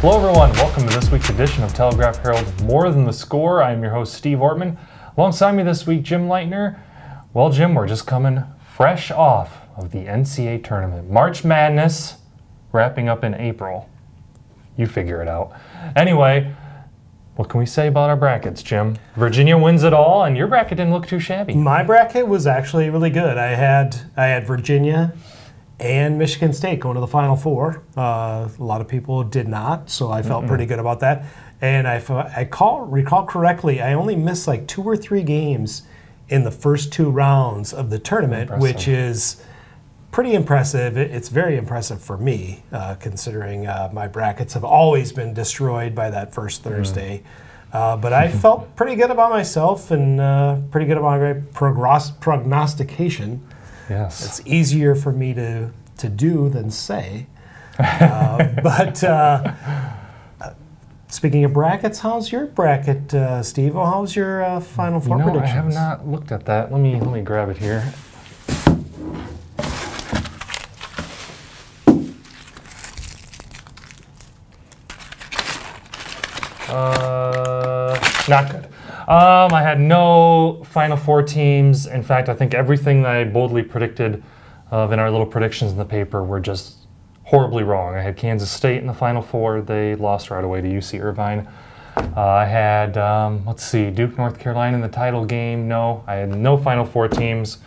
Hello everyone, welcome to this week's edition of Telegraph Herald More Than the Score. I am your host Steve Ortman. Alongside me this week, Jim Leitner. Well, Jim, we're just coming fresh off of the NCAA Tournament. March Madness wrapping up in April. You figure it out. Anyway, what can we say about our brackets, Jim? Virginia wins it all, and your bracket didn't look too shabby. My bracket was actually really good. I had Virginia and Michigan State going to the Final Four. A lot of people did not, so I felt pretty good about that. And recall correctly, I only missed like 2 or 3 games in the first 2 rounds of the tournament, which is pretty impressive. It's very impressive for me, considering my brackets have always been destroyed by that first Thursday. But I felt pretty good about myself and pretty good about my prognostication. Yes. It's easier for me to do than say. Speaking of brackets, how's your bracket, Steve? How's your Final Four predictions? I have not looked at that. Let me grab it here. Not good. I had no Final Four teams. In fact, I think everything that I boldly predicted in our little predictions in the paper were just horribly wrong. I had Kansas State in the Final Four. They lost right away to UC Irvine. I had, Duke, North Carolina in the title game. No, I had no Final Four teams.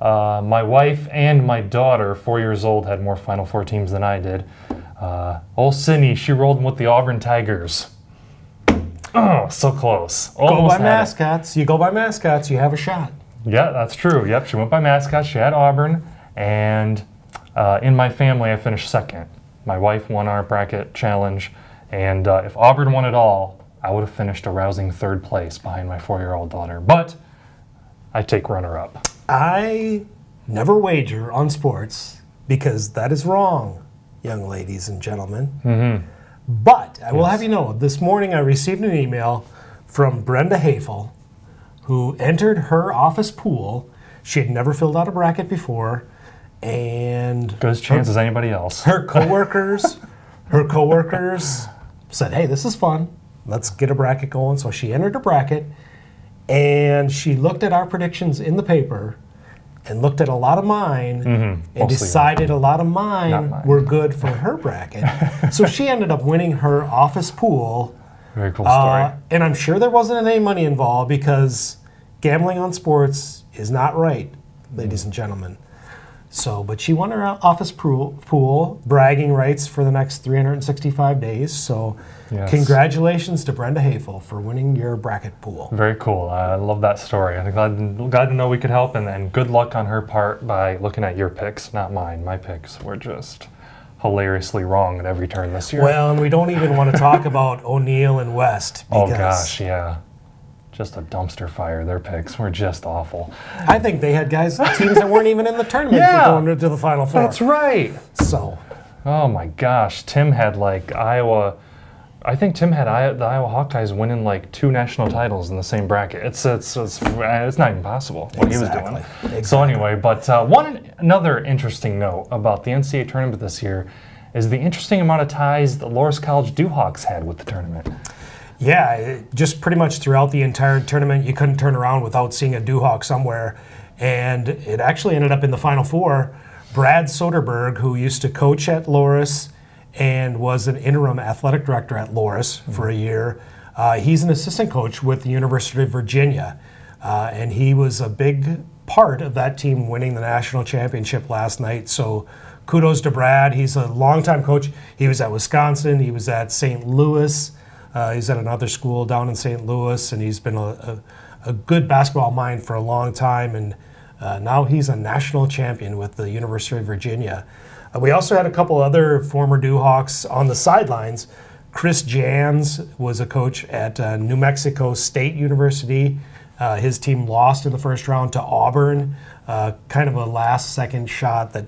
My wife and my daughter, 4 years old, had more Final Four teams than I did. Old Sydney, she rolled with the Auburn Tigers. Oh, so close. Go by mascots. You go by mascots, you have a shot. Yeah, that's true. Yep, she went by mascots. She had Auburn. And in my family, I finished second. My wife won our bracket challenge. And if Auburn won it all, I would have finished a rousing 3rd place behind my 4-year-old daughter. But I take runner-up. I never wager on sports because that is wrong, young ladies and gentlemen. Mm-hmm. But I will have you know, this morning I received an email from Brenda Hafel, who entered her office pool. She had never filled out a bracket before, and good as chance as anybody else. Her coworkers said, "Hey, this is fun. Let's get a bracket going." So she entered a bracket, and she looked at our predictions in the paper, and looked at a lot of mine, and decided a lot of mine were good for her bracket. So she ended up winning her office pool. Very cool story. And I'm sure there wasn't any money involved because gambling on sports is not right, ladies and gentlemen. So, but she won her office pool, bragging rights for the next 365 days. So, congratulations to Brenda Hafel for winning your bracket pool. Very cool. I love that story. I'm glad to know we could help, and good luck on her part by looking at your picks, not mine. My picks were just hilariously wrong at every turn this year. Well, and we don't even want to talk about O'Neill and West. Oh, gosh, yeah. Just a dumpster fire. Their picks were just awful. I think they had teams that weren't even in the tournament going to the Final Four. That's right. So. Oh my gosh, Tim had like Iowa. I think Tim had the Iowa Hawkeyes winning like 2 national titles in the same bracket. It's not even possible what he was doing. Exactly. So anyway, but another interesting note about the NCAA tournament this year is the interesting amount of ties the Loras College Dewhawks had with the tournament. Yeah, just pretty much throughout the entire tournament, you couldn't turn around without seeing a Dewhawk somewhere. And it actually ended up in the Final Four. Brad Soderberg, who used to coach at Loras and was an interim athletic director at Loras for a year, he's an assistant coach with the University of Virginia. And he was a big part of that team winning the national championship last night. So kudos to Brad. He's a longtime coach. He was at Wisconsin. He was at St. Louis. He's at another school down in St. Louis, and he's been a good basketball mind for a long time, and now he's a national champion with the University of Virginia. We also had a couple other former Dewhawks on the sidelines. Chris Jans was a coach at New Mexico State University. His team lost in the first round to Auburn, kind of a last-second shot that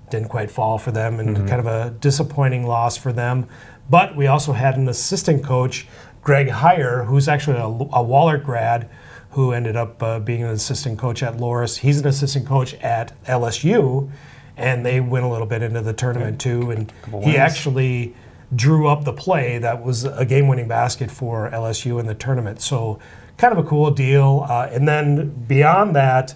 didn't quite fall for them, and kind of a disappointing loss for them. But we also had an assistant coach, Greg Heyer, who's actually a Wahlert grad, who ended up being an assistant coach at Loras. He's an assistant coach at LSU, and they went a little bit into the tournament too. And he actually drew up the play that was a game-winning basket for LSU in the tournament. So kind of a cool deal. And then beyond that,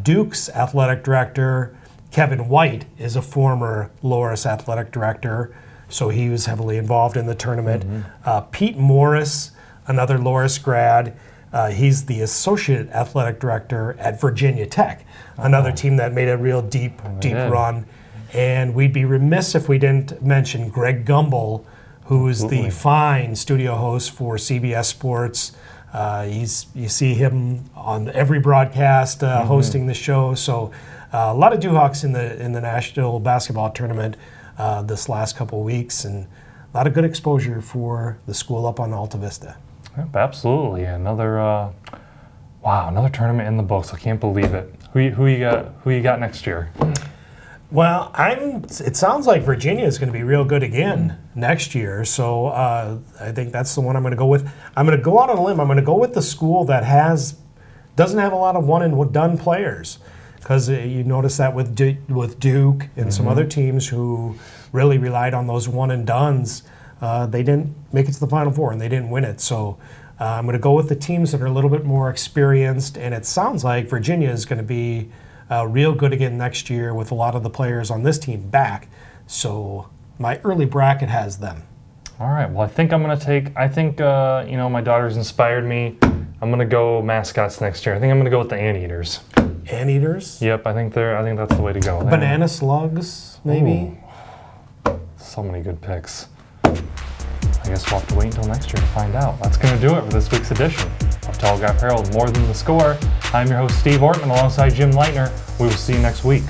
Duke's athletic director, Kevin White, is a former Loras athletic director, so he was heavily involved in the tournament. Pete Morris, another Loras grad, he's the associate athletic director at Virginia Tech, another team that made a real deep run. And we'd be remiss if we didn't mention Greg Gumbel, who is the fine studio host for CBS Sports. You see him on every broadcast hosting the show. So a lot of Duhawks in the National Basketball Tournament this last couple of weeks, and a lot of good exposure for the school up on Alta Vista. Yep, absolutely. Another another tournament in the books. I can't believe it. Who you got next year? Well, it sounds like Virginia is going to be real good again next year, so I think that's the one I'm going to go with. I'm going to go out on a limb. I'm going to go with the school that doesn't have a lot of one-and-done players, because you notice that with Duke and some other teams who really relied on those one-and-dones, they didn't make it to the Final Four and they didn't win it. So I'm going to go with the teams that are a little bit more experienced, and it sounds like Virginia is going to be real good again next year with a lot of the players on this team back. So my early bracket has them. All right. Well, I think my daughter's inspired me. I'm going to go mascots next year. I think I'm going to go with the Anteaters. Anteaters? Yep. I think that's the way to go. Banana slugs, maybe? Ooh. So many good picks. I guess we'll have to wait until next year to find out. That's going to do it for this week's edition of Telegraph Herald, More Than the Score. I'm your host, Steve Ortman, alongside Jim Leitner. We will see you next week.